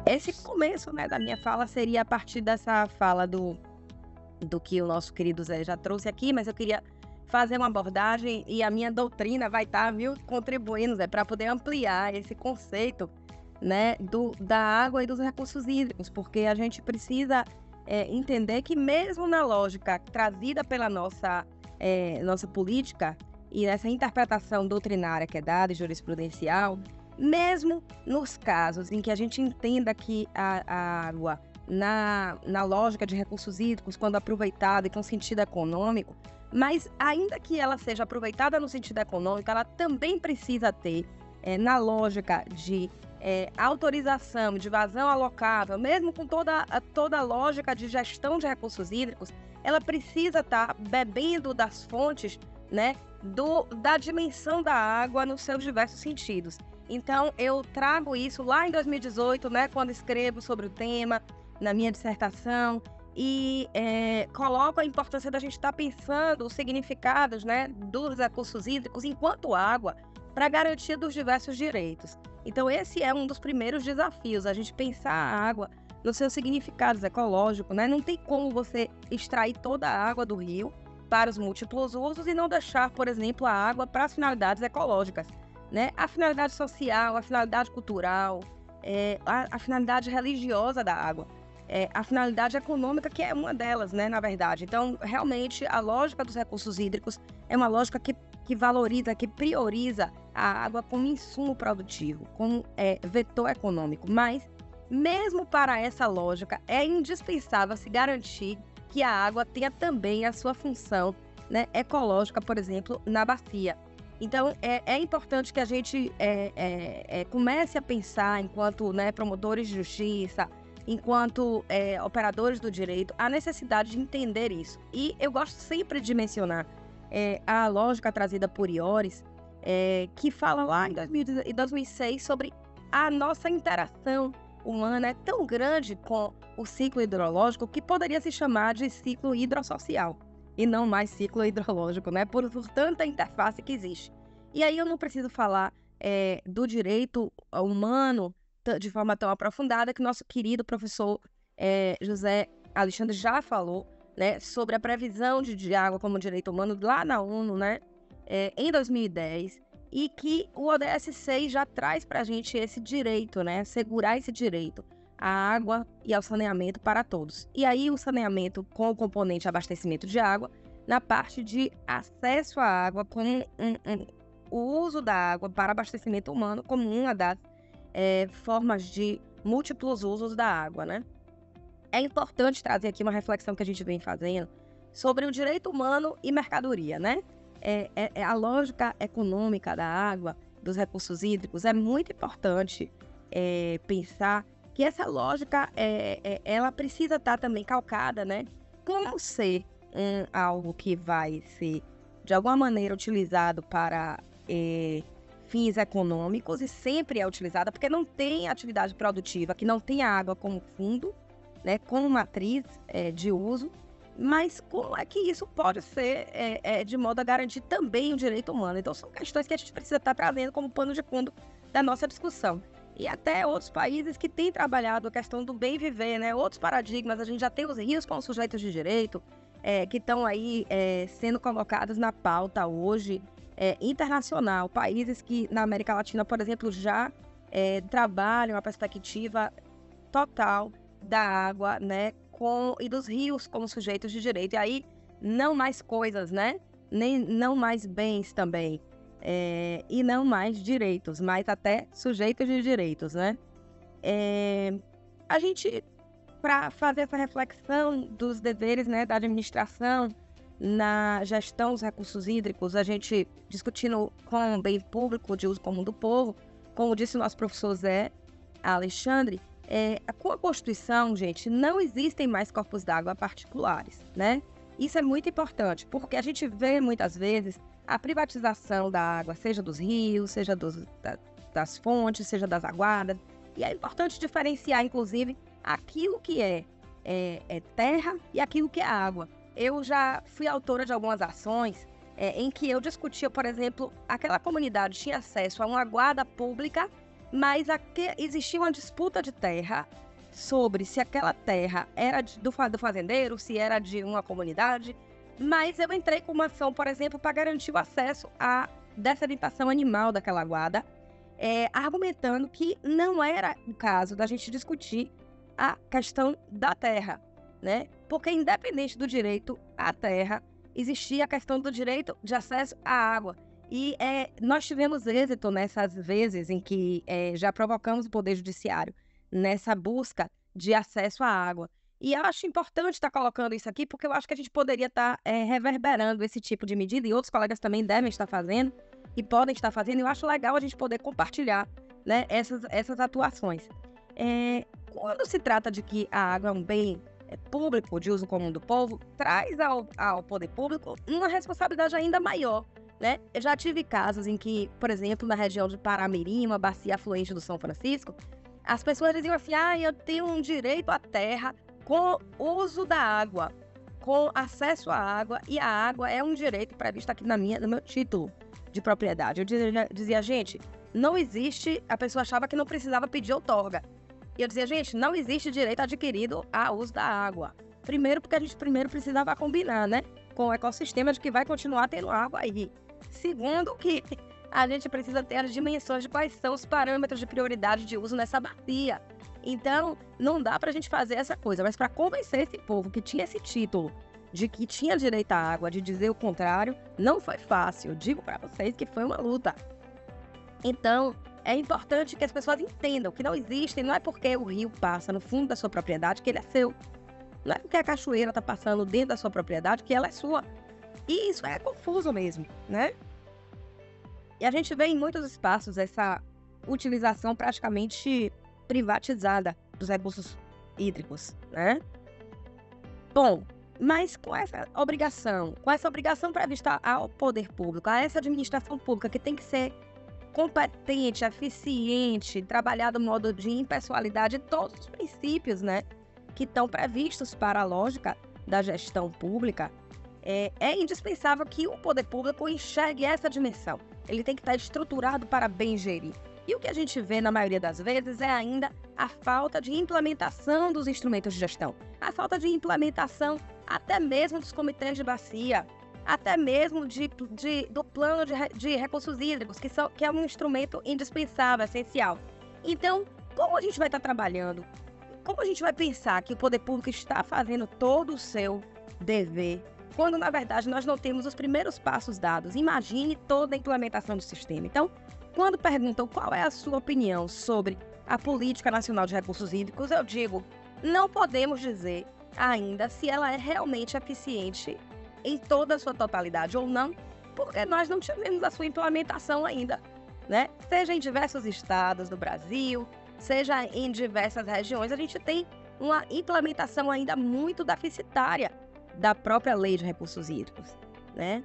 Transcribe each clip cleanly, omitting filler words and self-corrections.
esse começo, né, da minha fala seria a partir dessa fala do que o nosso querido Zé já trouxe aqui, mas eu queria fazer uma abordagem e a minha doutrina vai estar, viu, contribuindo, Zé, para poder ampliar esse conceito, né, da água e dos recursos hídricos, porque a gente precisa entender que mesmo na lógica trazida pela nossa política e essa interpretação doutrinária que é dada e jurisprudencial, mesmo nos casos em que a gente entenda que a água, na lógica de recursos hídricos, quando aproveitada e com sentido econômico, mas ainda que ela seja aproveitada no sentido econômico, ela também precisa ter, na lógica de autorização de vazão alocável, mesmo com toda a lógica de gestão de recursos hídricos, ela precisa estar bebendo das fontes, né, da dimensão da água nos seus diversos sentidos. Então, eu trago isso lá em 2018, né, quando escrevo sobre o tema, na minha dissertação, e coloco a importância da gente estar pensando os significados, né, dos recursos hídricos enquanto água para a garantia dos diversos direitos. Então, esse é um dos primeiros desafios, a gente pensar a água nos seus significados ecológicos, né? Não tem como você extrair toda a água do rio para os múltiplos usos e não deixar, por exemplo, a água para as finalidades ecológicas, né? A finalidade social, a finalidade cultural, a finalidade religiosa da água, a finalidade econômica, que é uma delas, né, na verdade. Então, realmente, a lógica dos recursos hídricos é uma lógica que valoriza, que prioriza a água como insumo produtivo, como vetor econômico. Mas, mesmo para essa lógica, é indispensável se garantir que a água tenha também a sua função, né, ecológica, por exemplo, na bacia. Então, é importante que a gente comece a pensar, enquanto, né, promotores de justiça, enquanto operadores do direito, a necessidade de entender isso. E eu gosto sempre de mencionar a lógica trazida por Iores, que fala lá em 2006 sobre a nossa interação humana é tão grande com o ciclo hidrológico que poderia se chamar de ciclo hidrossocial e não mais ciclo hidrológico, né? Por tanta interface que existe. E aí eu não preciso falar do direito humano de forma tão aprofundada que nosso querido professor José Alexandre já falou, né, sobre a previsão de água como direito humano lá na ONU, né, em 2010, e que o ODS 6 já traz para a gente esse direito, né, assegurar esse direito à água e ao saneamento para todos. E aí o saneamento com o componente abastecimento de água, na parte de acesso à água, com o uso da água para abastecimento humano como uma das formas de múltiplos usos da água, né? É importante trazer aqui uma reflexão que a gente vem fazendo sobre o direito humano e mercadoria, né? A lógica econômica da água, dos recursos hídricos, é muito importante pensar que essa lógica ela precisa estar também calcada, né? Como ser algo que vai ser, de alguma maneira, utilizado para fins econômicos, e sempre é utilizada porque não tem atividade produtiva, que não tem a água como fundo, né, como matriz de uso, mas como é que isso pode ser de modo a garantir também o direito humano? Então são questões que a gente precisa estar trazendo como pano de fundo da nossa discussão. E até outros países que têm trabalhado a questão do bem viver, né, outros paradigmas, a gente já tem os rios como sujeitos de direito, que estão aí sendo colocados na pauta hoje, internacional, países que na América Latina, por exemplo, já trabalham a perspectiva total da água, né, e dos rios como sujeitos de direito. E aí, não mais coisas, né, não mais bens também, e não mais direitos, mas até sujeitos de direitos, né. A gente, para fazer essa reflexão dos deveres, né, da administração na gestão dos recursos hídricos, a gente discutindo com o bem público de uso comum do povo, como disse o nosso professor Zé Alexandre, com a Constituição, gente, não existem mais corpos d'água particulares, né? Isso é muito importante, porque a gente vê muitas vezes a privatização da água, seja dos rios, seja das fontes, seja das aguadas, e é importante diferenciar, inclusive, aquilo que é terra e aquilo que é água. Eu já fui autora de algumas ações em que eu discutia, por exemplo, aquela comunidade tinha acesso a uma guarda pública mas existia uma disputa de terra sobre se aquela terra era do fazendeiro, se era de uma comunidade, mas eu entrei com uma ação, por exemplo, para garantir o acesso à dessedimentação animal daquela guarda, argumentando que não era o caso da gente discutir a questão da terra, né? Porque independente do direito à terra, existia a questão do direito de acesso à água. E nós tivemos êxito nessas vezes em que já provocamos o Poder Judiciário nessa busca de acesso à água. E eu acho importante estar colocando isso aqui, porque eu acho que a gente poderia estar reverberando esse tipo de medida, e outros colegas também devem estar fazendo, e podem estar fazendo, e eu acho legal a gente poder compartilhar, né, essas atuações. Quando se trata de que a água é um bem público, de uso comum do povo, traz ao poder público uma responsabilidade ainda maior, né? Eu já tive casos em que, por exemplo, na região de Paramirim, uma bacia afluente do São Francisco, as pessoas diziam assim, eu tenho um direito à terra com uso da água, com acesso à água, e a água é um direito previsto aqui no meu título de propriedade. Eu dizia, gente, não existe, a pessoa achava que não precisava pedir outorga. E eu dizia, gente, não existe direito adquirido ao uso da água. Primeiro, porque a gente precisava combinar, né, com o ecossistema de que vai continuar tendo água aí. Segundo, que a gente precisa ter as dimensões de quais são os parâmetros de prioridade de uso nessa bacia. Então, não dá pra gente fazer essa coisa, mas para convencer esse povo que tinha esse título de que tinha direito à água, de dizer o contrário, não foi fácil. Eu digo para vocês que foi uma luta. Então, é importante que as pessoas entendam que não existe, não é porque o rio passa no fundo da sua propriedade que ele é seu. Não é porque a cachoeira está passando dentro da sua propriedade que ela é sua. E isso é confuso mesmo, né? E a gente vê em muitos espaços essa utilização praticamente privatizada dos recursos hídricos, né? Bom, mas com essa obrigação prevista ao poder público, a essa administração pública que tem que ser competente, eficiente, trabalhar do modo de impessoalidade, todos os princípios, né, que estão previstos para a lógica da gestão pública, é indispensável que o poder público enxergue essa dimensão. Ele tem que estar estruturado para bem gerir. E o que a gente vê na maioria das vezes é ainda a falta de implementação dos instrumentos de gestão, a falta de implementação até mesmo dos comitês de bacia, até mesmo do plano de recursos hídricos, que é um instrumento indispensável, essencial. Então, como a gente vai estar trabalhando? Como a gente vai pensar que o poder público está fazendo todo o seu dever, quando, na verdade, nós não temos os primeiros passos dados? Imagine toda a implementação do sistema. Então, quando perguntam qual é a sua opinião sobre a Política Nacional de Recursos Hídricos, eu digo, não podemos dizer ainda se ela é realmente eficiente em toda a sua totalidade ou não, porque nós não tivemos a sua implementação ainda, né? Seja em diversos estados do Brasil, seja em diversas regiões, a gente tem uma implementação ainda muito deficitária da própria Lei de Recursos Hídricos, né?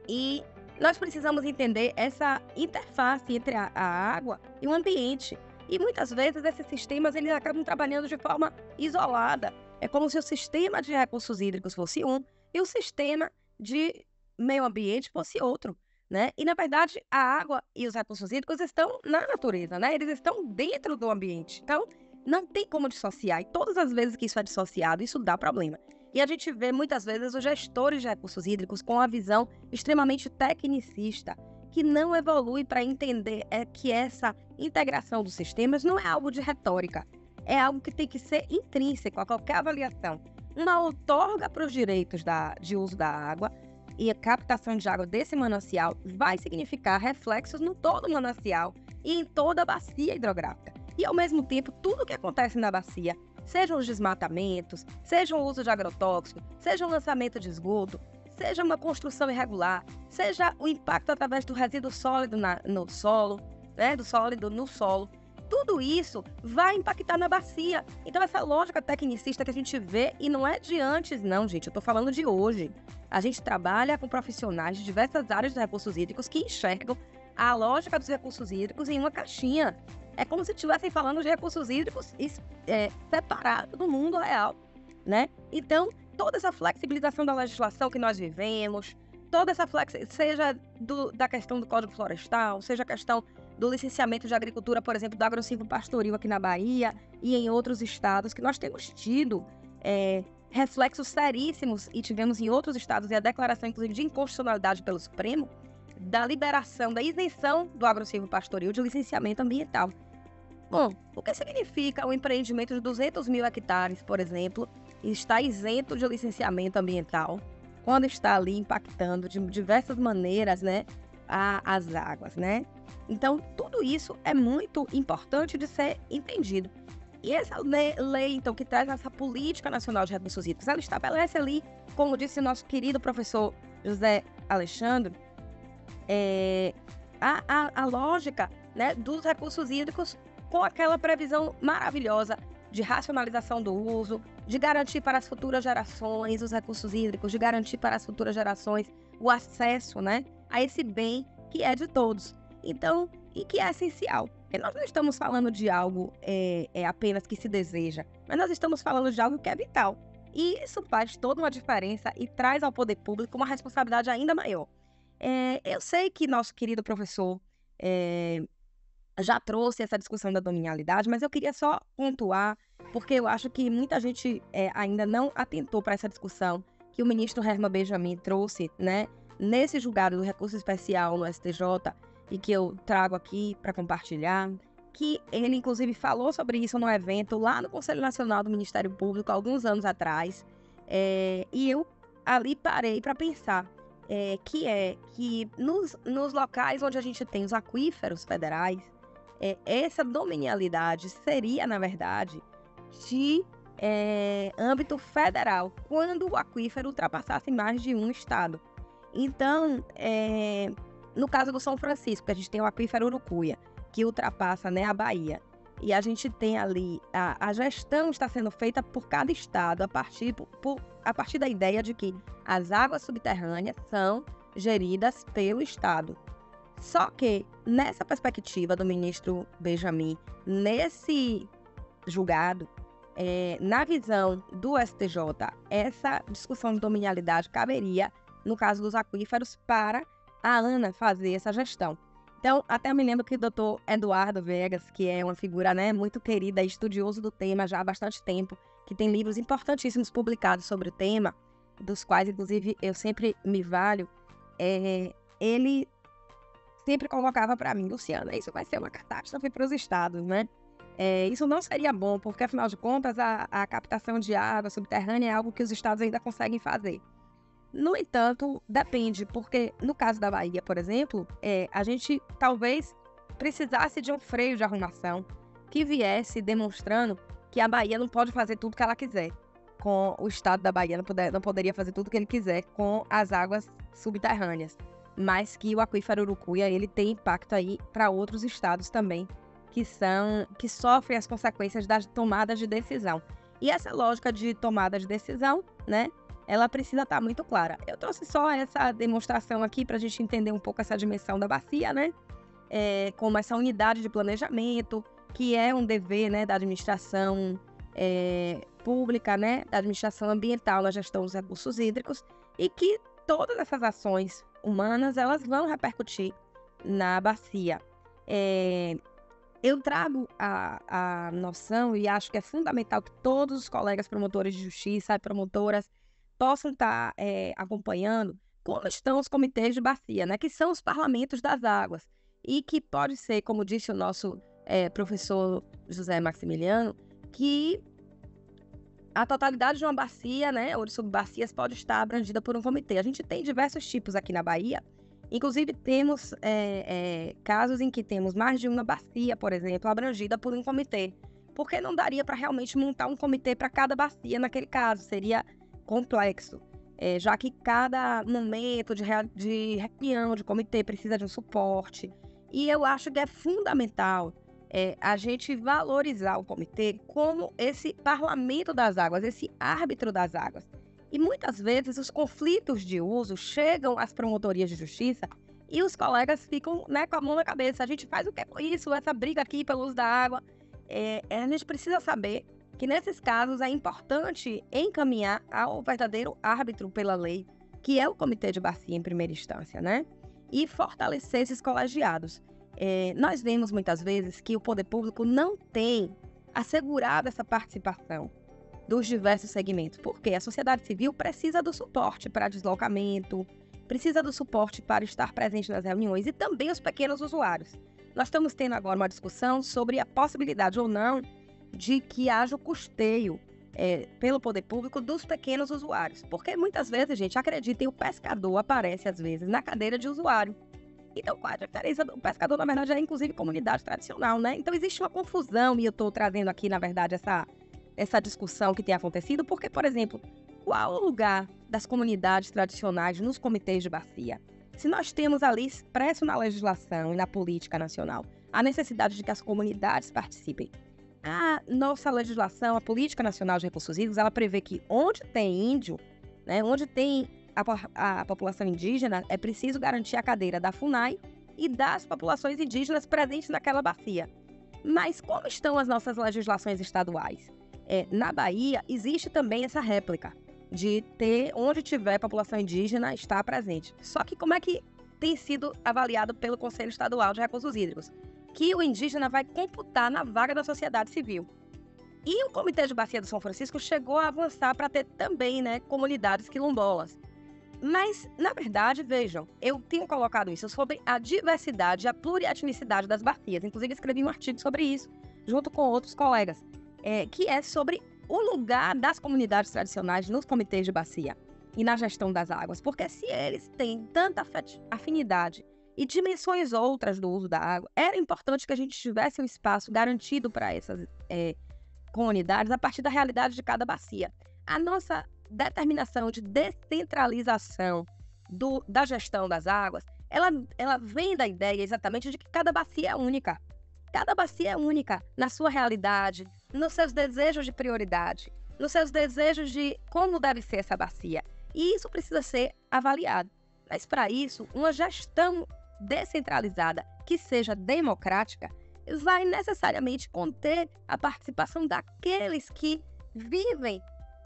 E nós precisamos entender essa interface entre a água e o ambiente. E muitas vezes esses sistemas eles acabam trabalhando de forma isolada. É como se o sistema de recursos hídricos fosse um e o sistema de meio ambiente fosse outro, né? E, na verdade, a água e os recursos hídricos estão na natureza, né? Eles estão dentro do ambiente. Então, não tem como dissociar. E todas as vezes que isso é dissociado, isso dá problema. E a gente vê, muitas vezes, os gestores de recursos hídricos com a visão extremamente tecnicista, que não evolui para entender que essa integração dos sistemas não é algo de retórica. É algo que tem que ser intrínseco a qualquer avaliação. Uma outorga para os direitos de uso da água e a captação de água desse manancial vai significar reflexos no todo manancial e em toda a bacia hidrográfica. E, ao mesmo tempo, tudo o que acontece na bacia, sejam os desmatamentos, seja o uso de agrotóxico, seja o lançamento de esgoto, seja uma construção irregular, seja o impacto através do resíduo sólido no solo, né, do sólido no solo, tudo isso vai impactar na bacia. Então, essa lógica tecnicista que a gente vê, e não é de antes, não, gente, eu estou falando de hoje. A gente trabalha com profissionais de diversas áreas de recursos hídricos que enxergam a lógica dos recursos hídricos em uma caixinha. É como se estivessem falando de recursos hídricos separados do mundo real, né? Então, toda essa flexibilização da legislação que nós vivemos, toda essa seja da questão do Código Florestal, seja a questão do licenciamento de agricultura, por exemplo, do agrossilvopastoril aqui na Bahia e em outros estados, que nós temos tido reflexos seríssimos, e tivemos em outros estados, e a declaração, inclusive, de inconstitucionalidade pelo Supremo, da liberação, da isenção do agrossilvopastoril de licenciamento ambiental. Bom, o que significa um empreendimento de 200 mil hectares, por exemplo, e está isento de licenciamento ambiental, quando está ali impactando de diversas maneiras, né, as águas, né? Então, tudo isso é muito importante de ser entendido. E essa lei, então, que traz essa política nacional de recursos hídricos, ela estabelece ali, como disse o nosso querido professor José Alexandre, a lógica, né, dos recursos hídricos, com aquela previsão maravilhosa de racionalização do uso, de garantir para as futuras gerações os recursos hídricos, de garantir para as futuras gerações o acesso, né, a esse bem que é de todos. Então, e que é essencial. Nós não estamos falando de algo apenas que se deseja, mas nós estamos falando de algo que é vital. E isso faz toda uma diferença e traz ao poder público uma responsabilidade ainda maior. Eu sei que nosso querido professor já trouxe essa discussão da dominialidade, mas eu queria só pontuar, porque eu acho que muita gente ainda não atentou para essa discussão que o ministro Herman Benjamin trouxe, né, nesse julgado do recurso especial no STJ, e que eu trago aqui para compartilhar, que ele, inclusive, falou sobre isso num evento lá no Conselho Nacional do Ministério Público, alguns anos atrás, e eu ali parei para pensar que nos locais onde a gente tem os aquíferos federais, essa dominialidade seria, na verdade, de âmbito federal, quando o aquífero ultrapassasse mais de um estado. Então, no caso do São Francisco, a gente tem o aquífero Urucuia, que ultrapassa, né, a Bahia. E a gente tem ali, a gestão está sendo feita por cada estado, a partir da ideia de que as águas subterrâneas são geridas pelo estado. Só que, nessa perspectiva do ministro Benjamin, nesse julgado, na visão do STJ, essa discussão de dominialidade caberia, no caso dos aquíferos, para a ANA fazer essa gestão. Então, até me lembro que o doutor Eduardo Vegas, que é uma figura, né, muito querida e estudioso do tema já há bastante tempo, que tem livros importantíssimos publicados sobre o tema, dos quais, inclusive, eu sempre me valho, ele sempre colocava para mim: Luciana, isso vai ser uma catástrofe para os estados, né? Isso não seria bom, porque, afinal de contas, a captação de água subterrânea é algo que os estados ainda conseguem fazer. No entanto, depende, porque no caso da Bahia, por exemplo, a gente talvez precisasse de um freio de arrumação que viesse demonstrando que a Bahia não pode fazer tudo que ela quiser, com o estado da Bahia não poderia fazer tudo que ele quiser com as águas subterrâneas, mas que o aquífero Urucuia, ele tem impacto aí para outros estados também, que sofrem as consequências das tomadas de decisão. E essa lógica de tomada de decisão, né, ela precisa estar muito clara. Eu trouxe só essa demonstração aqui para a gente entender um pouco essa dimensão da bacia, né? Como essa unidade de planejamento, que é um dever, né, da administração pública, né, da administração ambiental na gestão dos recursos hídricos, e que todas essas ações humanas, elas vão repercutir na bacia. Eu trago a noção, e acho que é fundamental que todos os colegas promotores de justiça e promotoras possam estar acompanhando como estão os comitês de bacia, né, que são os parlamentos das águas, e que pode ser, como disse o nosso professor José Maximiliano, que a totalidade de uma bacia, né, ou de subbacias, pode estar abrangida por um comitê. A gente tem diversos tipos aqui na Bahia, inclusive temos casos em que temos mais de uma bacia, por exemplo, abrangida por um comitê, porque não daria para realmente montar um comitê para cada bacia naquele caso, seria complexo, já que cada momento de reunião de comitê precisa de um suporte. E eu acho que é fundamental a gente valorizar o comitê como esse parlamento das águas, esse árbitro das águas. E muitas vezes os conflitos de uso chegam às promotorias de justiça e os colegas ficam, né, com a mão na cabeça. A gente faz o que com isso, essa briga aqui pelo uso da água? A gente precisa saber que nesses casos é importante encaminhar ao verdadeiro árbitro pela lei, que é o Comitê de Bacia em primeira instância, né? E fortalecer esses colegiados. nós vemos muitas vezes que o poder público não tem assegurado essa participação dos diversos segmentos, porque a sociedade civil precisa do suporte para deslocamento, precisa do suporte para estar presente nas reuniões e também os pequenos usuários. Nós estamos tendo agora uma discussão sobre a possibilidade ou não de que haja o custeio pelo poder público dos pequenos usuários, porque muitas vezes, gente, acreditem, o pescador aparece às vezes na cadeira de usuário. Então, qual é a diferença? O pescador, na verdade, é inclusive comunidade tradicional, né? Então, existe uma confusão, e eu estou trazendo aqui, na verdade, essa discussão que tem acontecido, porque, por exemplo, qual o lugar das comunidades tradicionais nos comitês de bacia? Se nós temos ali expresso na legislação e na política nacional a necessidade de que as comunidades participem, a nossa legislação, a Política Nacional de Recursos Hídricos, ela prevê que onde tem índio, né, onde tem a população indígena, é preciso garantir a cadeira da FUNAI e das populações indígenas presentes naquela bacia. Mas como estão as nossas legislações estaduais? Na Bahia, existe também essa réplica de ter, onde tiver população indígena, estar presente. Só que como é que tem sido avaliado pelo Conselho Estadual de Recursos Hídricos? Que o indígena vai computar na vaga da sociedade civil. E o Comitê de Bacia do São Francisco chegou a avançar para ter também, né, comunidades quilombolas. Mas, na verdade, vejam, eu tenho colocado isso sobre a diversidade, a plurietnicidade das bacias. Inclusive, escrevi um artigo sobre isso, junto com outros colegas, que é sobre o lugar das comunidades tradicionais nos comitês de bacia e na gestão das águas. Porque se eles têm tanta afinidade e dimensões outras do uso da água, era importante que a gente tivesse um espaço garantido para essas comunidades a partir da realidade de cada bacia. A nossa determinação de descentralização da gestão das águas, ela vem da ideia exatamente de que cada bacia é única. Cada bacia é única na sua realidade, nos seus desejos de prioridade, nos seus desejos de como deve ser essa bacia. E isso precisa ser avaliado. Mas, para isso, uma gestão descentralizada que seja democrática vai necessariamente conter a participação daqueles que vivem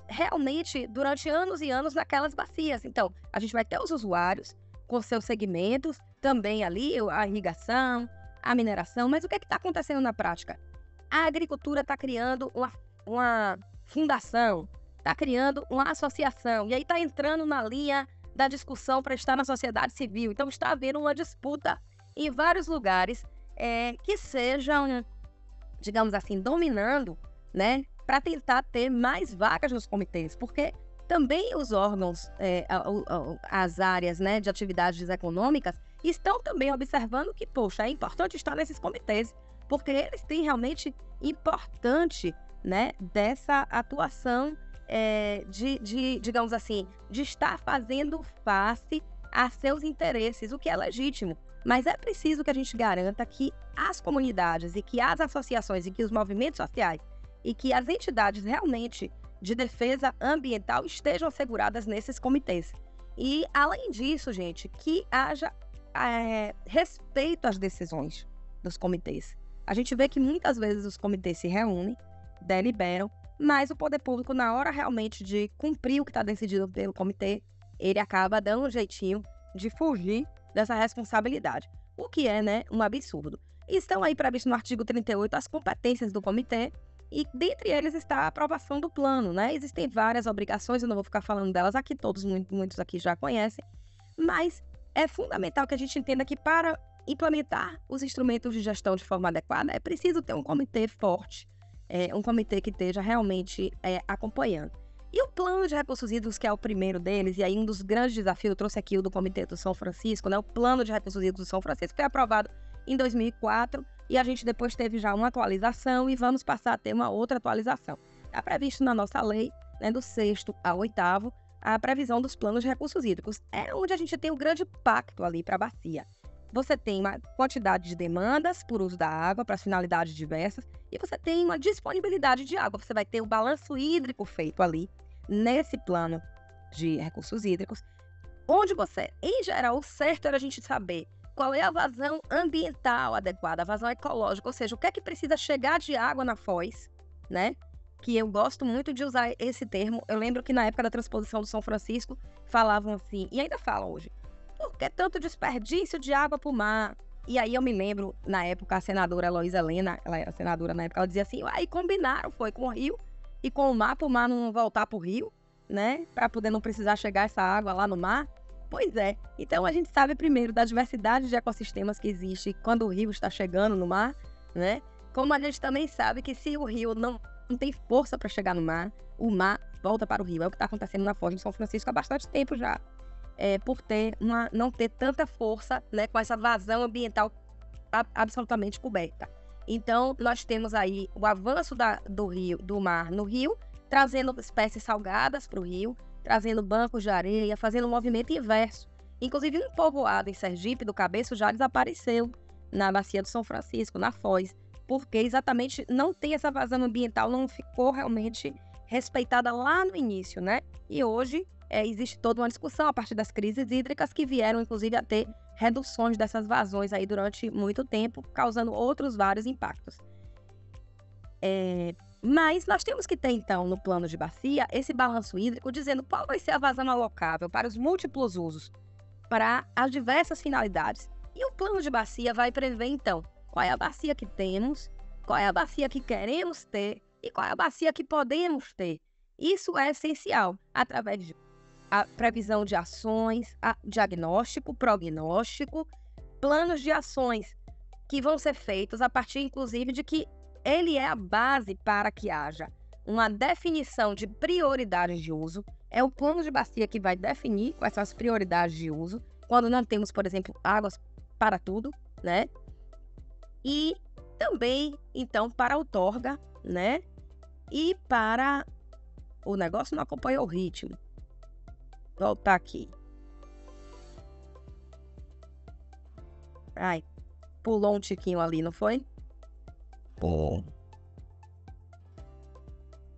realmente durante anos e anos naquelas bacias. Então, a gente vai ter os usuários com seus segmentos, também ali a irrigação, a mineração, mas o que está acontecendo na prática? A agricultura está criando uma fundação, está criando uma associação, e aí está entrando na linha da discussão para estar na sociedade civil. Então, está havendo uma disputa em vários lugares que sejam, digamos assim, dominando, né, para tentar ter mais vagas nos comitês, porque também os órgãos, as áreas, né, de atividades econômicas, estão também observando que, poxa, é importante estar nesses comitês, porque eles têm realmente importante, né, dessa atuação digamos assim, de estar fazendo face a seus interesses, o que é legítimo. Mas é preciso que a gente garanta que as comunidades e que as associações e que os movimentos sociais e que as entidades realmente de defesa ambiental estejam asseguradas nesses comitês. E, além disso, gente, que haja respeito às decisões dos comitês. A gente vê que muitas vezes os comitês se reúnem, deliberam, mas o poder público, na hora realmente de cumprir o que está decidido pelo comitê, ele acaba dando um jeitinho de fugir dessa responsabilidade, o que é, né, um absurdo. Estão aí previstos no artigo 38 as competências do comitê, e dentre eles está a aprovação do plano, né? Existem várias obrigações, eu não vou ficar falando delas aqui, muitos aqui já conhecem, mas é fundamental que a gente entenda que para implementar os instrumentos de gestão de forma adequada, é preciso ter um comitê forte, um comitê que esteja realmente acompanhando. E o plano de recursos hídricos, que é o primeiro deles, e aí um dos grandes desafios, eu trouxe aqui o do Comitê do São Francisco, né? O plano de recursos hídricos do São Francisco foi aprovado em 2004 e a gente depois teve já uma atualização e vamos passar a ter uma outra atualização. Está previsto na nossa lei, né, do 6º ao 8º, a previsão dos planos de recursos hídricos. É onde a gente tem um grande pacto ali para a bacia. Você tem uma quantidade de demandas por uso da água para finalidades diversas e você tem uma disponibilidade de água. Você vai ter o balanço hídrico feito ali, nesse plano de recursos hídricos, onde você, em geral, o certo era a gente saber qual é a vazão ambiental adequada, a vazão ecológica, ou seja, o que é que precisa chegar de água na foz, né? Que eu gosto muito de usar esse termo. Eu lembro que na época da transposição do São Francisco, falavam assim, e ainda falam hoje, por que tanto desperdício de água para o mar? E aí eu me lembro, na época, a senadora Heloísa Helena, ela era senadora na época, ela dizia assim, aí combinaram, foi com o rio e com o mar, para o mar não voltar para o rio, né? Para poder não precisar chegar essa água lá no mar. Pois é. Então a gente sabe primeiro da diversidade de ecossistemas que existe quando o rio está chegando no mar, né? Como a gente também sabe que se o rio não tem força para chegar no mar, o mar volta para o rio. É o que está acontecendo na Foz do São Francisco há bastante tempo já. Por não ter tanta força, né, com essa vazão ambiental absolutamente coberta. Então, nós temos aí o avanço do mar no rio, trazendo espécies salgadas para o rio, trazendo bancos de areia, fazendo um movimento inverso. Inclusive, um povoado em Sergipe, do Cabeço, já desapareceu na Bacia do São Francisco, na Foz, porque exatamente não tem essa vazão ambiental, não ficou realmente respeitada lá no início, né? E hoje existe toda uma discussão a partir das crises hídricas que vieram, inclusive, a ter reduções dessas vazões aí durante muito tempo, causando outros vários impactos. Mas nós temos que ter, então, no plano de bacia, esse balanço hídrico, dizendo qual vai ser a vazão alocável para os múltiplos usos, para as diversas finalidades. E o plano de bacia vai prever, então, qual é a bacia que temos, qual é a bacia que queremos ter e qual é a bacia que podemos ter. Isso é essencial, através de a previsão de ações, diagnóstico, prognóstico, planos de ações que vão ser feitos a partir, inclusive, de que ele é a base para que haja uma definição de prioridades de uso. É o plano de bacia que vai definir quais são as prioridades de uso, quando não temos, por exemplo, águas para tudo, né? E também, então, para a outorga, né? E para... O negócio não acompanha o ritmo. Voltar aqui. Ai, pulou um tiquinho ali, não foi?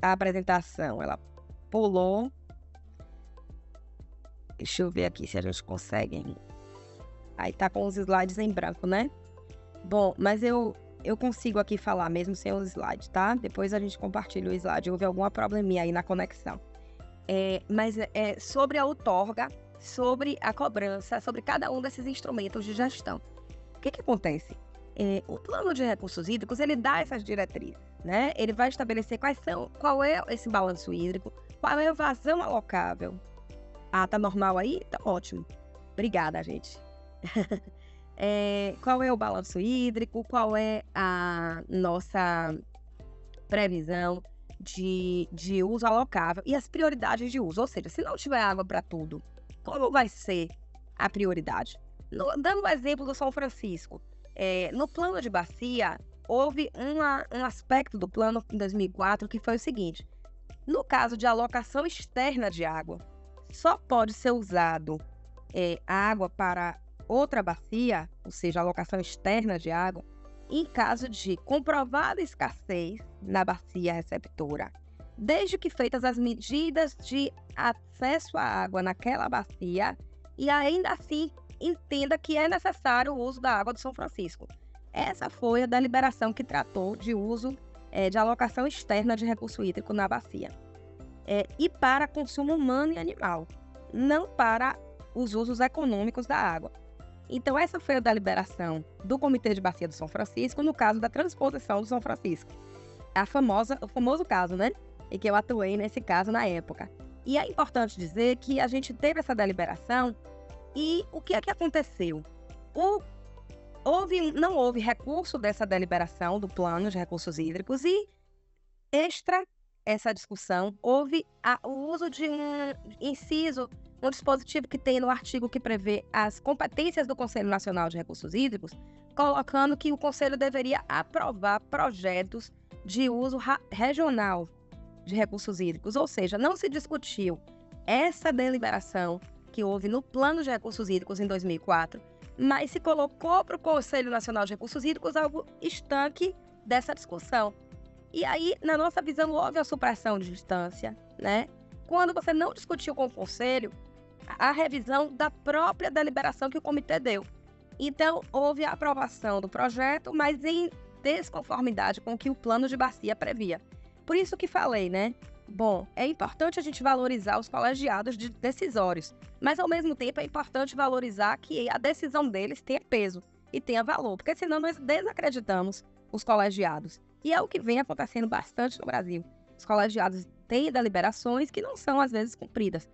A apresentação, ela pulou. Deixa eu ver aqui se a gente consegue. Aí tá com os slides em branco, né? Bom, mas eu consigo aqui falar mesmo sem os slides, tá? Depois a gente compartilha o slide. Houve alguma probleminha aí na conexão. Mas sobre a outorga, sobre a cobrança, sobre cada um desses instrumentos de gestão. O que acontece? O plano de recursos hídricos, ele dá essas diretrizes, né? Ele vai estabelecer qual é esse balanço hídrico, qual é a vazão alocável. Tá normal aí? Tá ótimo. Obrigada, gente. Qual é o balanço hídrico, qual é a nossa previsão de uso alocável e as prioridades de uso. Ou seja, se não tiver água para tudo, como vai ser a prioridade? Dando o exemplo do São Francisco, no plano de bacia, houve um aspecto do plano em 2004 que foi o seguinte: no caso de alocação externa de água, só pode ser usado água para outra bacia, ou seja, alocação externa de água, em caso de comprovada escassez na bacia receptora, desde que feitas as medidas de acesso à água naquela bacia e ainda assim entenda que é necessário o uso da água do São Francisco. Essa foi a deliberação que tratou de uso de alocação externa de recurso hídrico na bacia. E para consumo humano e animal, não para os usos econômicos da água. Então, essa foi a deliberação do Comitê de Bacia do São Francisco, no caso da transposição do São Francisco. O famoso caso, né? E que eu atuei nesse caso na época. E é importante dizer que a gente teve essa deliberação e o que é que aconteceu? Não houve recurso dessa deliberação do plano de recursos hídricos e, extra essa discussão, houve o uso de um dispositivo que tem no artigo que prevê as competências do Conselho Nacional de Recursos Hídricos, colocando que o Conselho deveria aprovar projetos de uso regional de recursos hídricos, ou seja, não se discutiu essa deliberação que houve no Plano de Recursos Hídricos em 2004, mas se colocou para o Conselho Nacional de Recursos Hídricos algo estanque dessa discussão. E aí, na nossa visão, houve a supressão de distância, né? Quando você não discutiu com o Conselho a revisão da própria deliberação que o comitê deu. Então, houve a aprovação do projeto, mas em desconformidade com o que o plano de bacia previa. Por isso que falei, né? Bom, é importante a gente valorizar os colegiados decisórios, mas ao mesmo tempo é importante valorizar que a decisão deles tenha peso. e tenha valor, porque senão nós desacreditamos os colegiados. E é o que vem acontecendo bastante no Brasil. Os colegiados têm deliberações que não são, às vezes, cumpridas.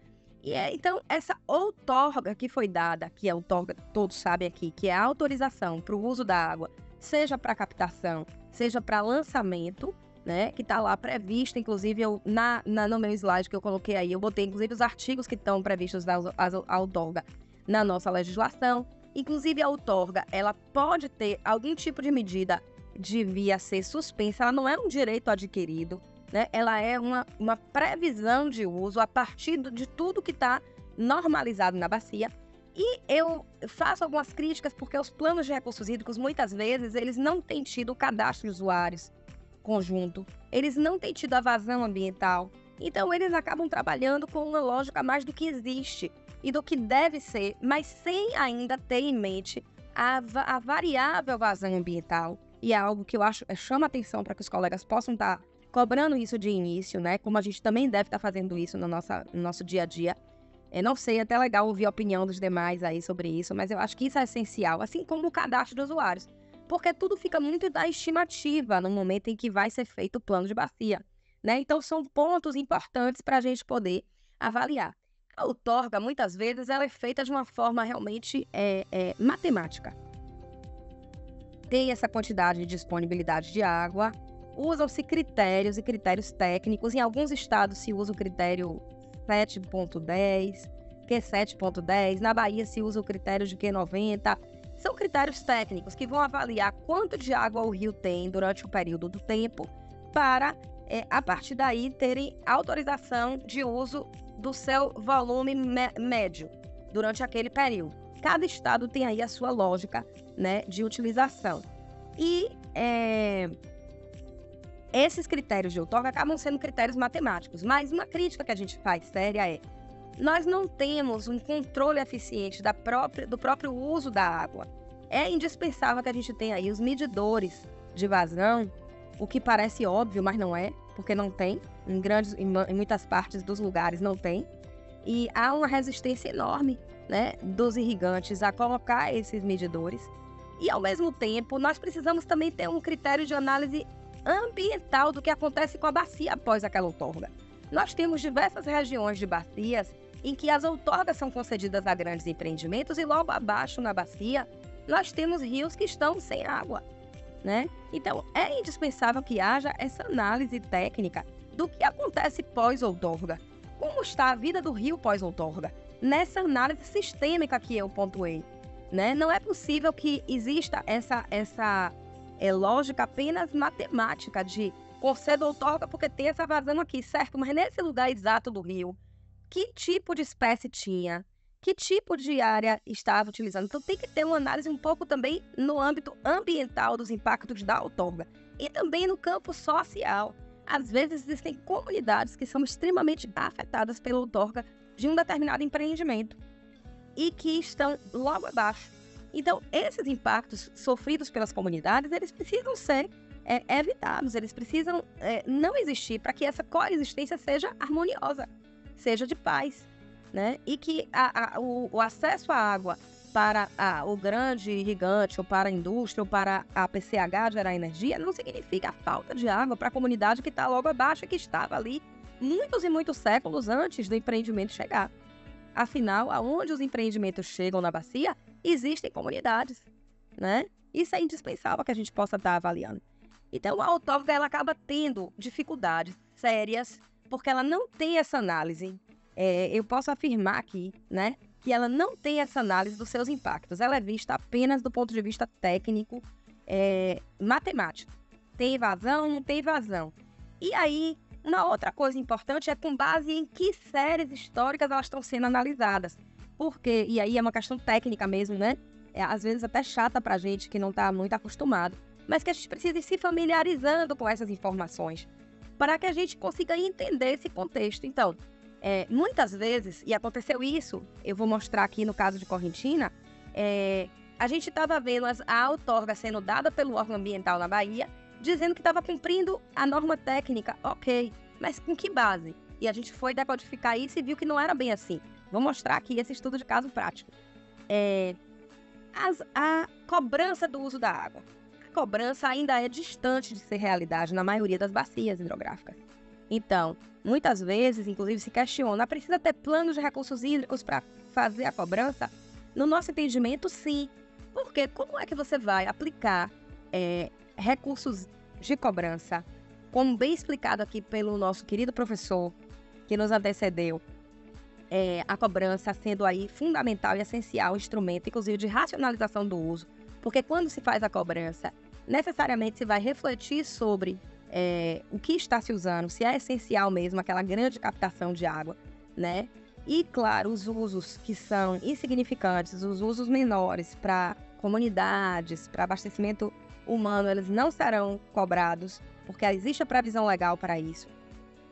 Então, essa outorga que foi dada, que é a outorga, todos sabem aqui, que é a autorização para o uso da água, seja para captação, seja para lançamento, né, que está lá prevista, inclusive no meu slide que eu coloquei aí, eu botei inclusive os artigos que estão previstos da outorga na nossa legislação. Inclusive a outorga, ela pode ter algum tipo de medida devia ser suspensa, ela não é um direito adquirido, né? Ela é uma previsão de uso a partir de tudo que está normalizado na bacia. E eu faço algumas críticas porque os planos de recursos hídricos, muitas vezes, eles não têm tido o cadastro de usuários conjunto, eles não têm tido a vazão ambiental, então eles acabam trabalhando com uma lógica mais do que existe e do que deve ser, mas sem ainda ter em mente a variável vazão ambiental. E é algo que eu acho, chama atenção para que os colegas possam estar cobrando isso de início, né? Como a gente também deve estar fazendo isso no nosso dia a dia. Eu não sei, é até legal ouvir a opinião dos demais aí sobre isso, mas eu acho que isso é essencial, assim como o cadastro de usuários. Porque tudo fica muito da estimativa no momento em que vai ser feito o plano de bacia, né? Então, são pontos importantes para a gente poder avaliar. A outorga, muitas vezes, ela é feita de uma forma realmente matemática. Tem essa quantidade de disponibilidade de água, usam-se critérios e critérios técnicos. Em alguns estados se usa o critério 7.10, Q7.10. Na Bahia se usa o critério de Q90. São critérios técnicos que vão avaliar quanto de água o rio tem durante o período do tempo para, a partir daí, terem autorização de uso do seu volume médio durante aquele período. Cada estado tem aí a sua lógica, né, de utilização. E esses critérios de outorga acabam sendo critérios matemáticos, mas uma crítica que a gente faz séria é: nós não temos um controle eficiente do próprio uso da água. É indispensável que a gente tenha aí os medidores de vazão, o que parece óbvio, mas não é, porque não tem. Em muitas partes dos lugares não tem. E há uma resistência enorme, né, dos irrigantes a colocar esses medidores. E, ao mesmo tempo, nós precisamos também ter um critério de análise ambiental do que acontece com a bacia após aquela outorga. Nós temos diversas regiões de bacias em que as outorgas são concedidas a grandes empreendimentos e logo abaixo na bacia nós temos rios que estão sem água, né? Então é indispensável que haja essa análise técnica do que acontece pós-outorga. Como está a vida do rio pós-outorga? Nessa análise sistêmica que eu pontuei, né? Não é possível que exista essa lógica apenas matemática de concedo outorga porque tem essa vazão aqui, certo? Mas nesse lugar exato do rio, que tipo de espécie tinha? Que tipo de área estava utilizando? Então tem que ter uma análise um pouco também no âmbito ambiental dos impactos da outorga e também no campo social. Às vezes existem comunidades que são extremamente afetadas pela outorga de um determinado empreendimento e que estão logo abaixo. Então, esses impactos sofridos pelas comunidades, eles precisam ser evitados, eles precisam não existir para que essa coexistência seja harmoniosa, seja de paz, né? E que o acesso à água para o grande irrigante, ou para a indústria, ou para a PCH gerar energia, não significa a falta de água para a comunidade que está logo abaixo e que estava ali muitos e muitos séculos antes do empreendimento chegar. Afinal, aonde os empreendimentos chegam na bacia, existem comunidades, né? Isso é indispensável que a gente possa estar avaliando. Então, a outorga, ela acaba tendo dificuldades sérias, porque ela não tem essa análise. Eu posso afirmar aqui, né, que ela não tem essa análise dos seus impactos. Ela é vista apenas do ponto de vista técnico, matemático. Tem vazão, não tem vazão. E aí, uma outra coisa importante é com base em que séries históricas elas estão sendo analisadas. Porque, e aí é uma questão técnica mesmo, né? Às vezes até chata pra gente que não está muito acostumado. Mas que a gente precisa ir se familiarizando com essas informações para que a gente consiga entender esse contexto. Então, muitas vezes, e aconteceu isso, eu vou mostrar aqui no caso de Correntina, a gente estava vendo a outorga sendo dada pelo órgão ambiental na Bahia, dizendo que estava cumprindo a norma técnica, ok, mas com que base? E a gente foi decodificar isso e viu que não era bem assim. Vou mostrar aqui esse estudo de caso prático. cobrança do uso da água. A cobrança ainda é distante de ser realidade na maioria das bacias hidrográficas. Então, muitas vezes, inclusive, se questiona, precisa ter planos de recursos hídricos para fazer a cobrança? No nosso entendimento, sim. Porque como é que você vai aplicar recursos de cobrança, como bem explicado aqui pelo nosso querido professor que nos antecedeu, a cobrança sendo aí fundamental e essencial instrumento, inclusive, de racionalização do uso, porque quando se faz a cobrança, necessariamente se vai refletir sobre o que está se usando, se é essencial mesmo aquela grande captação de água, né? E, claro, os usos que são insignificantes, os usos menores para comunidades, para abastecimento humano, eles não serão cobrados, porque existe a previsão legal para isso.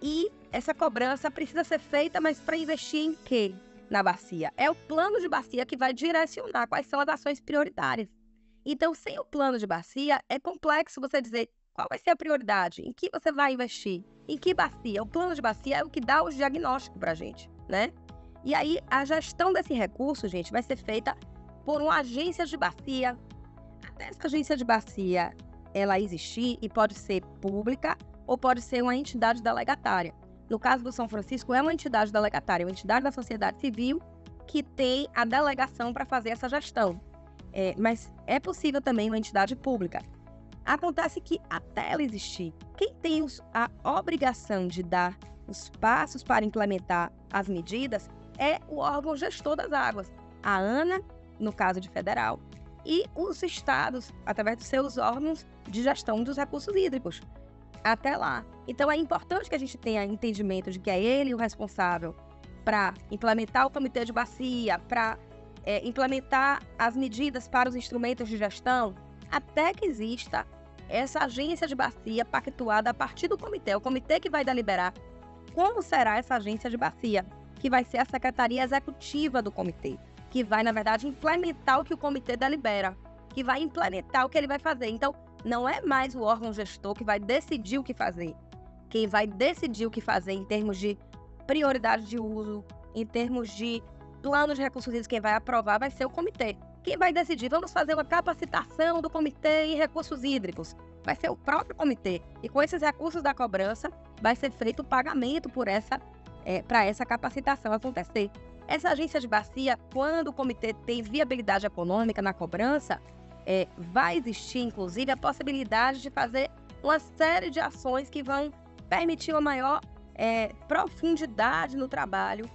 E essa cobrança precisa ser feita, mas para investir em quê na bacia? É o plano de bacia que vai direcionar quais são as ações prioritárias. Então, sem o plano de bacia, é complexo você dizer qual vai ser a prioridade, em que você vai investir, em que bacia. O plano de bacia é o que dá o diagnóstico para a gente, né? E aí, a gestão desse recurso, gente, vai ser feita por uma agência de bacia. Até essa agência de bacia, ela existir e pode ser pública ou pode ser uma entidade delegatária. No caso do São Francisco, é uma entidade delegatária, uma entidade da sociedade civil que tem a delegação para fazer essa gestão. Mas é possível também uma entidade pública. Acontece que, até ela existir, quem tem a obrigação de dar os passos para implementar as medidas é o órgão gestor das águas, a ANA, no caso de federal, e os estados, através dos seus órgãos de gestão dos recursos hídricos. Até lá. Então, é importante que a gente tenha entendimento de que é ele o responsável para implementar o comitê de bacia, para implementar as medidas para os instrumentos de gestão, até que exista essa agência de bacia pactuada a partir do comitê. É o comitê que vai deliberar como será essa agência de bacia, que vai ser a secretaria executiva do comitê, que vai, na verdade, implementar o que o comitê delibera, que vai implementar o que ele vai fazer. Então, não é mais o órgão gestor que vai decidir o que fazer. Quem vai decidir o que fazer em termos de prioridade de uso, em termos de plano de recursos hídricos, quem vai aprovar vai ser o comitê. Quem vai decidir, vamos fazer uma capacitação do comitê em recursos hídricos, vai ser o próprio comitê. E com esses recursos da cobrança, vai ser feito o pagamento para essa capacitação acontecer. Essa agência de bacia, quando o comitê tem viabilidade econômica na cobrança, vai existir, inclusive, a possibilidade de fazer uma série de ações que vão permitir uma maior profundidade no trabalho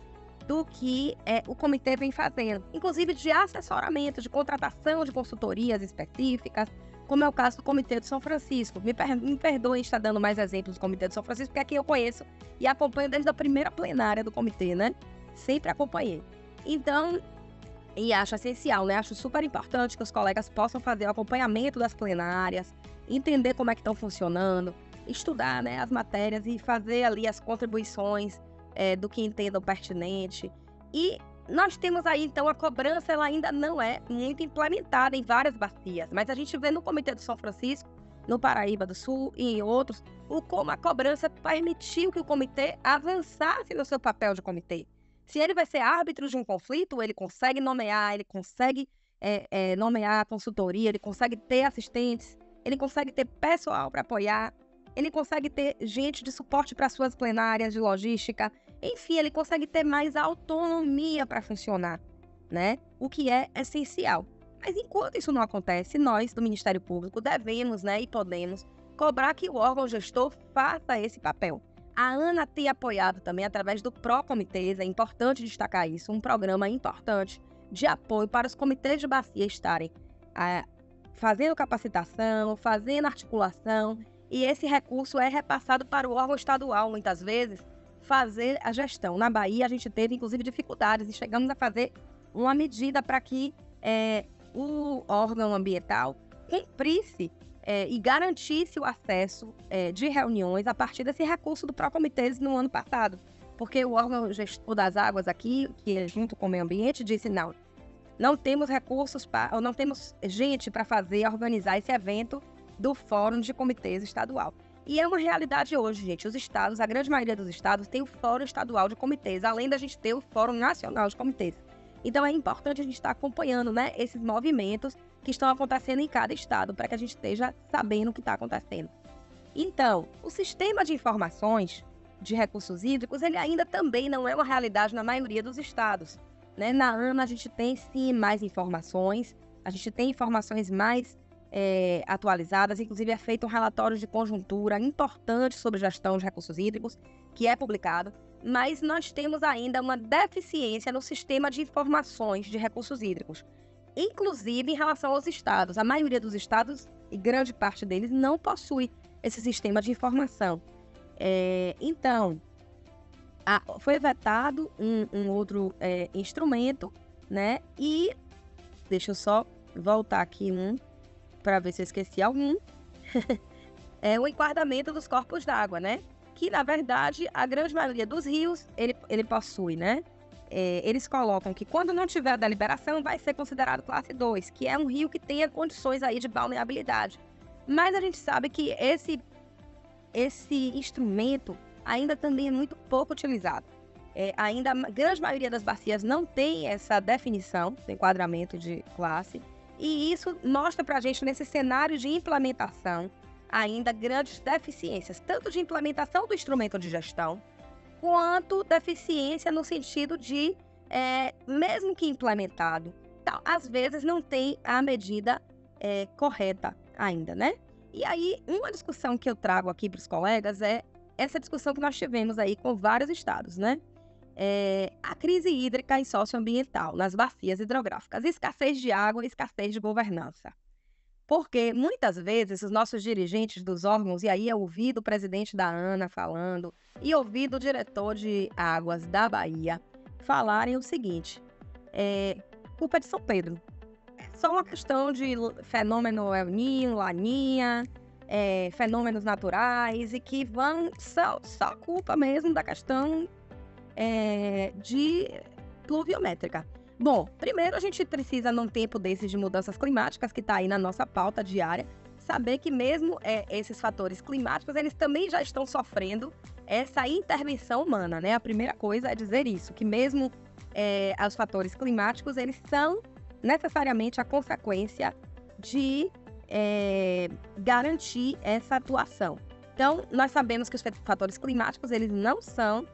do que o comitê vem fazendo. Inclusive de assessoramento, de contratação de consultorias específicas, como é o caso do Comitê de São Francisco. Me perdoem estar dando mais exemplos do Comitê de São Francisco, porque é quem eu conheço e acompanho desde a primeira plenária do comitê, né? Sempre acompanhei. Então, e acho essencial, né? Acho super importante que os colegas possam fazer o acompanhamento das plenárias, entender como é que estão funcionando, estudar, né, as matérias e fazer ali as contribuições do que entendam pertinente. E nós temos aí, então, a cobrança, ela ainda não é muito implementada em várias bacias, mas a gente vê no Comitê do São Francisco, no Paraíba do Sul e em outros, como a cobrança permitiu que o comitê avançasse no seu papel de comitê. Se ele vai ser árbitro de um conflito, ele consegue nomear, ele consegue nomear a consultoria, ele consegue ter assistentes, ele consegue ter pessoal para apoiar, ele consegue ter gente de suporte para suas plenárias de logística, enfim, ele consegue ter mais autonomia para funcionar, né? O que é essencial. Mas enquanto isso não acontece, nós do Ministério Público devemos, né, e podemos cobrar que o órgão gestor faça esse papel. A ANA tem apoiado também através do Procomitês, é importante destacar isso, um programa importante de apoio para os comitês de bacia estarem fazendo capacitação, fazendo articulação, e esse recurso é repassado para o órgão estadual, muitas vezes, fazer a gestão. Na Bahia, a gente teve, inclusive, dificuldades e chegamos a fazer uma medida para que o órgão ambiental cumprisse e garantisse o acesso de reuniões a partir desse recurso do Procomitês no ano passado. Porque o órgão gestor das águas aqui, que é junto com o meio ambiente, disse não temos recursos, ou não temos gente para organizar esse evento do Fórum de Comitês Estadual. E é uma realidade hoje, gente. Os estados, a grande maioria dos estados, tem o Fórum Estadual de Comitês, além da gente ter o Fórum Nacional de Comitês. Então, é importante a gente estar acompanhando, né, esses movimentos que estão acontecendo em cada estado, para que a gente esteja sabendo o que está acontecendo. Então, o sistema de informações de recursos hídricos, ele ainda também não é uma realidade na maioria dos estados, né? Na ANA, a gente tem, sim, mais informações, a gente tem informações mais atualizadas, inclusive é feito um relatório de conjuntura importante sobre gestão de recursos hídricos, que é publicado, mas nós temos ainda uma deficiência no sistema de informações de recursos hídricos, inclusive em relação aos estados. A maioria dos estados, e grande parte deles, não possui esse sistema de informação. Então, foi vetado um outro instrumento, né? E deixa eu só voltar aqui para ver se eu esqueci algum. É o enquadramento dos corpos d'água, né? Que, na verdade, a grande maioria dos rios, ele possui, né? Eles colocam que quando não tiver a deliberação, vai ser considerado classe 2, que é um rio que tenha condições aí de balneabilidade. Mas a gente sabe que esse instrumento ainda também é muito pouco utilizado. Ainda a grande maioria das bacias não tem essa definição de enquadramento de classe, e isso mostra para a gente, nesse cenário de implementação, ainda grandes deficiências, tanto de implementação do instrumento de gestão, quanto deficiência no sentido de, mesmo que implementado, às vezes não tem a medida correta ainda, né? E aí, uma discussão que eu trago aqui para os colegas é essa discussão que nós tivemos aí com vários estados, né? A crise hídrica e socioambiental nas bacias hidrográficas, escassez de água e escassez de governança. Porque muitas vezes os nossos dirigentes dos órgãos, e aí eu ouvi do presidente da ANA falando, e ouvi do diretor de águas da Bahia falarem o seguinte: culpa é de São Pedro. É só uma questão de fenômeno El Niño, Laninha, fenômenos naturais, e que vão só culpa mesmo da questão de pluviométrica. Bom, primeiro a gente precisa, num tempo desses de mudanças climáticas, que está aí na nossa pauta diária, saber que mesmo esses fatores climáticos, eles também já estão sofrendo essa intervenção humana, né? A primeira coisa é dizer isso, que mesmo os fatores climáticos, eles são necessariamente a consequência de garantir essa atuação. Então, nós sabemos que os fatores climáticos, eles não são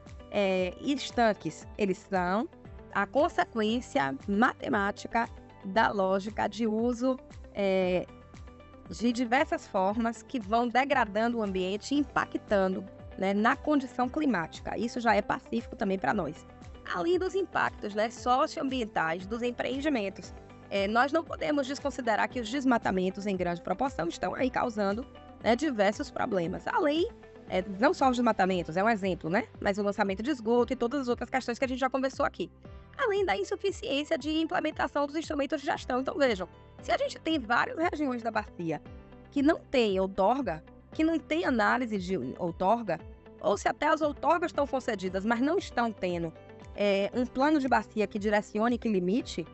estanques, eles são a consequência matemática da lógica de uso de diversas formas que vão degradando o ambiente e impactando, né, na condição climática. Isso já é pacífico também para nós. Além dos impactos, né, socioambientais dos empreendimentos. Nós não podemos desconsiderar que os desmatamentos em grande proporção estão aí causando, né, diversos problemas. Além não só os desmatamentos, é um exemplo, né? Mas o lançamento de esgoto e todas as outras questões que a gente já conversou aqui. Além da insuficiência de implementação dos instrumentos de gestão. Então, vejam, se a gente tem várias regiões da bacia que não tem outorga, que não tem análise de outorga, ou se até as outorgas estão concedidas, mas não estão tendo um plano de bacia que direcione e que limite,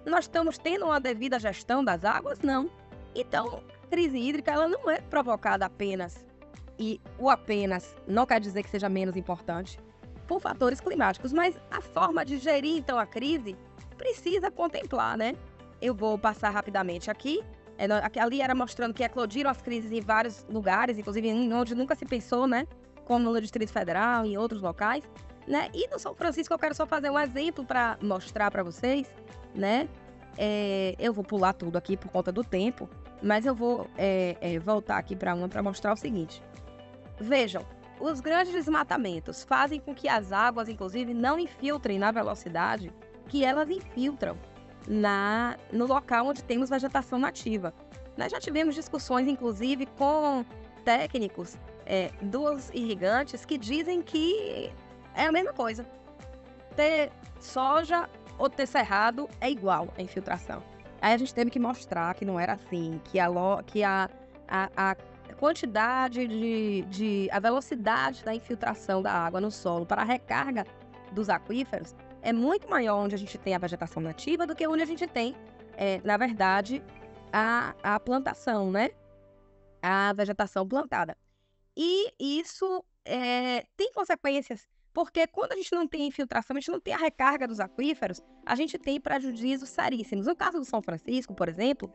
nós estamos tendo uma devida gestão das águas? Não. Então, a crise hídrica, ela não é provocada apenas, e o apenas não quer dizer que seja menos importante, por fatores climáticos, mas a forma de gerir, então, a crise precisa contemplar, né? Eu vou passar rapidamente aqui. Ali era mostrando que eclodiram as crises em vários lugares, inclusive onde nunca se pensou, né? Como no Distrito Federal e em outros locais, né? E no São Francisco eu quero só fazer um exemplo para mostrar para vocês, né? Eu vou pular tudo aqui por conta do tempo, mas eu vou voltar aqui para mostrar o seguinte. Vejam, os grandes desmatamentos fazem com que as águas, inclusive, não infiltrem na velocidade que elas infiltram no local onde temos vegetação nativa. Nós já tivemos discussões, inclusive, com técnicos dos irrigantes que dizem que é a mesma coisa. Ter soja ou ter cerrado é igual a infiltração. Aí a gente teve que mostrar que não era assim, que a quantidade a velocidade da infiltração da água no solo para a recarga dos aquíferos é muito maior onde a gente tem a vegetação nativa do que onde a gente tem, na verdade, a plantação, né? A vegetação plantada. E isso tem consequências, Porque quando a gente não tem infiltração, a gente não tem a recarga dos aquíferos, a gente tem prejuízos seríssimos. No caso do São Francisco, por exemplo,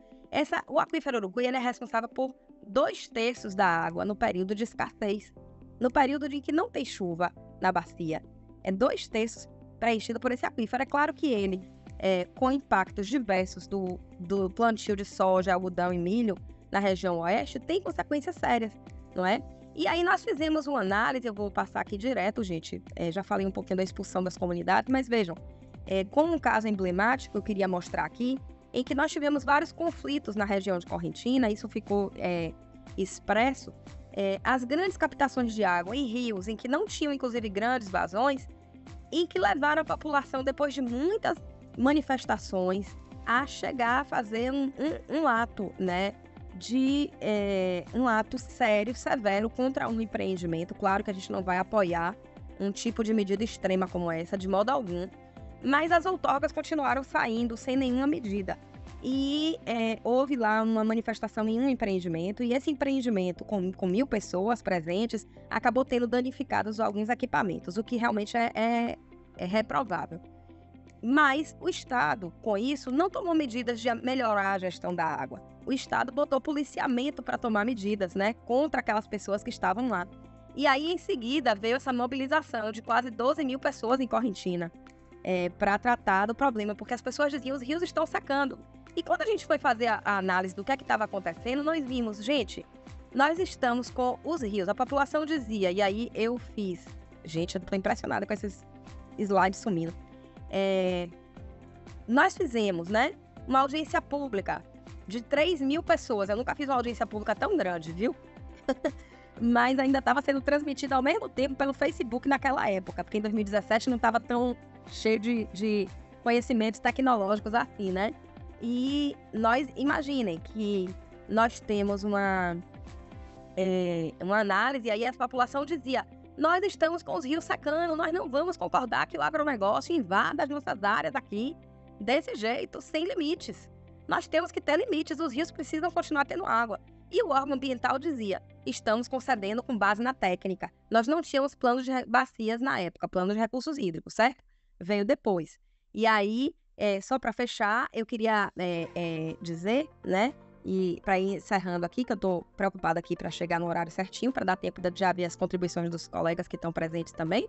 o aquífero Uruguai ele é responsável por 2/3 da água no período de escassez, no período em que não tem chuva na bacia. É 2/3 preenchido por esse aquífero. É claro que ele, com impactos diversos do plantio de soja, algodão e milho na região oeste, tem consequências sérias, não é? E aí nós fizemos uma análise, eu vou passar aqui direto, gente, já falei um pouquinho da expulsão das comunidades, mas vejam, com um caso emblemático, eu queria mostrar aqui, em que nós tivemos vários conflitos na região de Correntina, isso ficou expresso, as grandes captações de água em rios, em que não tinham, inclusive, grandes vazões, em que levaram a população, depois de muitas manifestações, a chegar a fazer um ato, né? Um ato sério, severo contra um empreendimento. Claro que a gente não vai apoiar um tipo de medida extrema como essa, de modo algum, mas as outorgas continuaram saindo sem nenhuma medida. E houve lá uma manifestação em um empreendimento, e esse empreendimento, com 1.000 pessoas presentes, acabou tendo danificados alguns equipamentos, o que realmente é reprovável. Mas o Estado, com isso, não tomou medidas de melhorar a gestão da água. O Estado botou policiamento para tomar medidas, né, contra aquelas pessoas que estavam lá. E aí, em seguida, veio essa mobilização de quase 12.000 pessoas em Correntina para tratar do problema, porque as pessoas diziam os rios estão secando. E quando a gente foi fazer a análise do que estava acontecendo, nós vimos, gente, nós estamos com os rios. A população dizia, e aí eu fiz... Gente, eu estou impressionada com esses slides sumindo. Nós fizemos, né, uma audiência pública de 3.000 pessoas. Eu nunca fiz uma audiência pública tão grande, viu? Mas ainda estava sendo transmitida ao mesmo tempo pelo Facebook naquela época, porque em 2017 não estava tão cheio de conhecimentos tecnológicos assim, né? E nós, imaginem que nós temos uma análise, e aí a população dizia: nós estamos com os rios secando, nós não vamos concordar que o agronegócio invada as nossas áreas aqui desse jeito, sem limites. Nós temos que ter limites, os rios precisam continuar tendo água. E o órgão ambiental dizia: estamos concedendo com base na técnica. Nós não tínhamos planos de bacias na época, planos de recursos hídricos, certo? Veio depois. E aí, só para fechar, eu queria dizer, né, e para ir encerrando aqui, que eu estou preocupada aqui para chegar no horário certinho, para dar tempo de já ver as contribuições dos colegas que estão presentes também,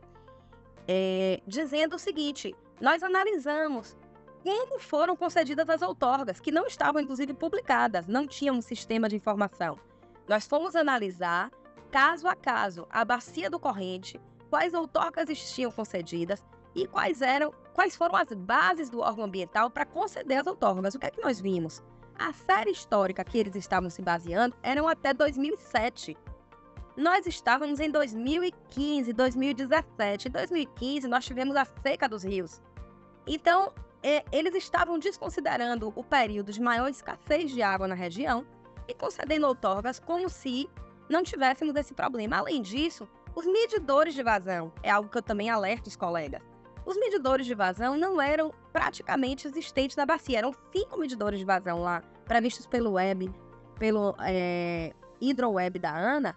dizendo o seguinte: nós analisamos como foram concedidas as outorgas, que não estavam, inclusive, publicadas, não tinham um sistema de informação. Nós fomos analisar, caso a caso, a bacia do Corrente, quais outorgas existiam concedidas e quais foram as bases do órgão ambiental para conceder as outorgas. O que é que nós vimos? A série histórica que eles estavam se baseando eram até 2007. Nós estávamos em 2015, 2017. Em 2015, nós tivemos a seca dos rios. Então, eles estavam desconsiderando o período de maior escassez de água na região e concedendo outorgas como se não tivéssemos esse problema. Além disso, os medidores de vazão, é algo que eu também alerto os colegas. Os medidores de vazão não eram praticamente existentes na bacia. Eram 5 medidores de vazão lá, previstos pelo HidroWeb da ANA,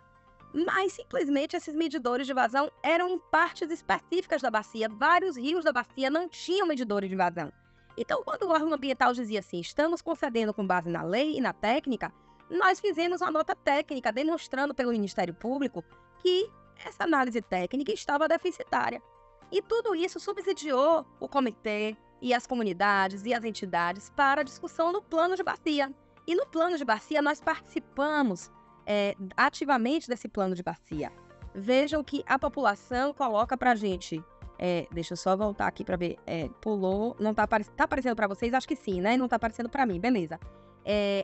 mas simplesmente esses medidores de vazão eram em partes específicas da bacia. Vários rios da bacia não tinham medidores de vazão. Então, quando o órgão ambiental dizia assim: estamos concedendo com base na lei e na técnica, nós fizemos uma nota técnica demonstrando pelo Ministério Público que essa análise técnica estava deficitária. E tudo isso subsidiou o comitê e as comunidades e as entidades para a discussão no plano de bacia. E no plano de bacia nós participamos ativamente desse plano de bacia. Vejam que a população coloca para a gente... deixa eu só voltar aqui para ver. Pulou, não tá aparecendo para vocês? Acho que sim, né? Não tá aparecendo para mim, beleza.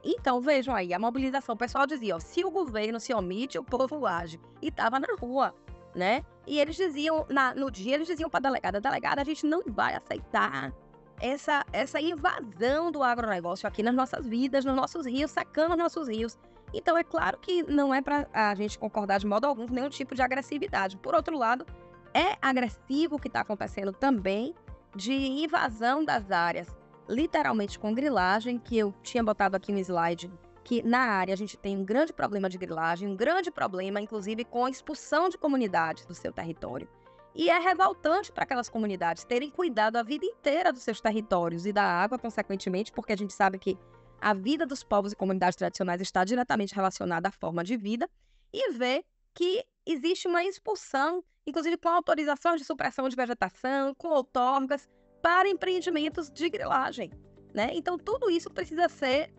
Então, vejam aí, a mobilização. O pessoal dizia, ó, se o governo se omite, o povo age. E tava na rua, né? E eles diziam, no dia, eles diziam para a delegada, a gente não vai aceitar essa invasão do agronegócio aqui nas nossas vidas, nos nossos rios, secando os nossos rios. Então, é claro que não é para a gente concordar de modo algum com nenhum tipo de agressividade. Por outro lado, é agressivo o que está acontecendo também de invasão das áreas, literalmente com grilagem, que eu tinha botado aqui no slide, que na área a gente tem um grande problema de grilagem, um grande problema, inclusive, com a expulsão de comunidades do seu território. E é revoltante para aquelas comunidades terem cuidado a vida inteira dos seus territórios e da água, consequentemente, porque a gente sabe que a vida dos povos e comunidades tradicionais está diretamente relacionada à forma de vida, e ver que existe uma expulsão, inclusive com autorizações de supressão de vegetação, com outorgas, para empreendimentos de grilagem, né? Então, tudo isso precisa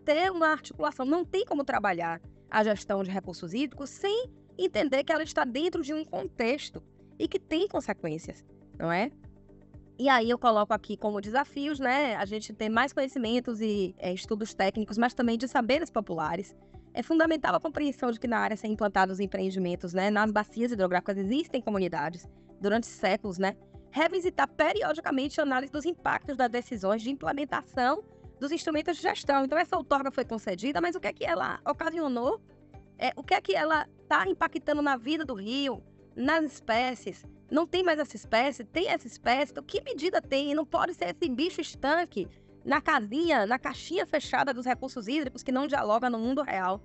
ter uma articulação. Não tem como trabalhar a gestão de recursos hídricos sem entender que ela está dentro de um contexto e que tem consequências, não é? E aí eu coloco aqui como desafios, né, a gente ter mais conhecimentos e estudos técnicos, mas também de saberes populares. É fundamental a compreensão de que na área serem implantados empreendimentos, né, nas bacias hidrográficas existem comunidades durante séculos, né? Revisitar periodicamente a análise dos impactos das decisões de implementação dos instrumentos de gestão. Então essa outorga foi concedida, mas o que é que ela ocasionou? O que é que ela está impactando na vida do rio, nas espécies? Não tem mais essa espécie? Tem essa espécie? Então, que medida tem? Não pode ser esse bicho estanque na casinha, na caixinha fechada dos recursos hídricos que não dialoga no mundo real,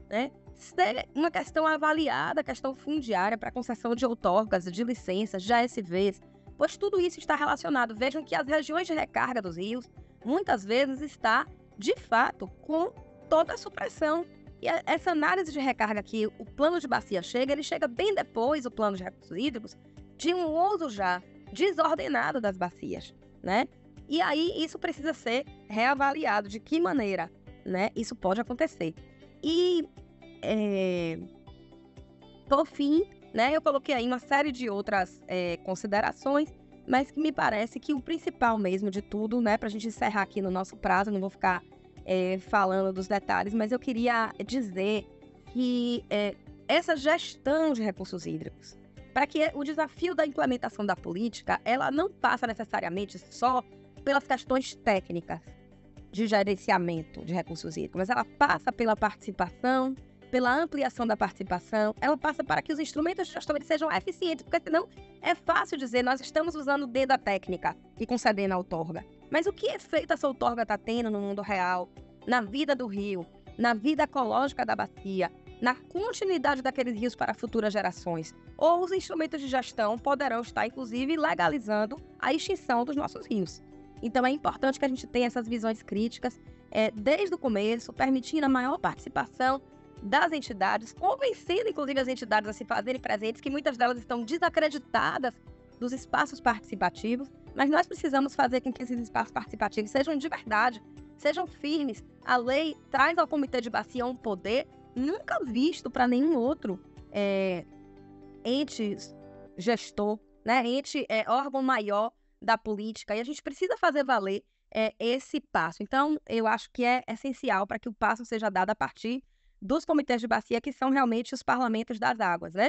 né? Ser uma questão avaliada, questão fundiária para concessão de outorgas, de licenças, de ASVs, pois tudo isso está relacionado. Vejam que as regiões de recarga dos rios, muitas vezes está, de fato, com toda a supressão. E essa análise de recarga que o plano de bacia chega, ele chega bem depois, o plano de recursos hídricos, de um uso já desordenado das bacias, né? E aí isso precisa ser reavaliado. De que maneira, né? Isso pode acontecer. E, por fim, né, eu coloquei aí uma série de outras considerações, mas que me parece que o principal mesmo de tudo, né, para a gente encerrar aqui no nosso prazo, não vou ficar falando dos detalhes, mas eu queria dizer que essa gestão de recursos hídricos, para que o desafio da implementação da política, ela não passa necessariamente só pelas questões técnicas de gerenciamento de recursos hídricos, mas ela passa pela participação, pela ampliação da participação, ela passa para que os instrumentos de gestão sejam eficientes, porque senão é fácil dizer, nós estamos usando o dedo da técnica e concedendo a outorga. Mas o que efeito essa outorga está tendo no mundo real, na vida do rio, na vida ecológica da bacia, na continuidade daqueles rios para futuras gerações? Ou os instrumentos de gestão poderão estar, inclusive, legalizando a extinção dos nossos rios. Então é importante que a gente tenha essas visões críticas desde o começo, permitindo a maior participação das entidades, convencendo inclusive as entidades a se fazerem presentes, que muitas delas estão desacreditadas dos espaços participativos, mas nós precisamos fazer com que esses espaços participativos sejam de verdade, sejam firmes. A lei traz ao Comitê de Bacia um poder nunca visto para nenhum outro ente gestor, né? Órgão maior da política, e a gente precisa fazer valer esse passo. Então, eu acho que é essencial para que o passo seja dado a partir dos comitês de bacia, que são realmente os parlamentos das águas, né?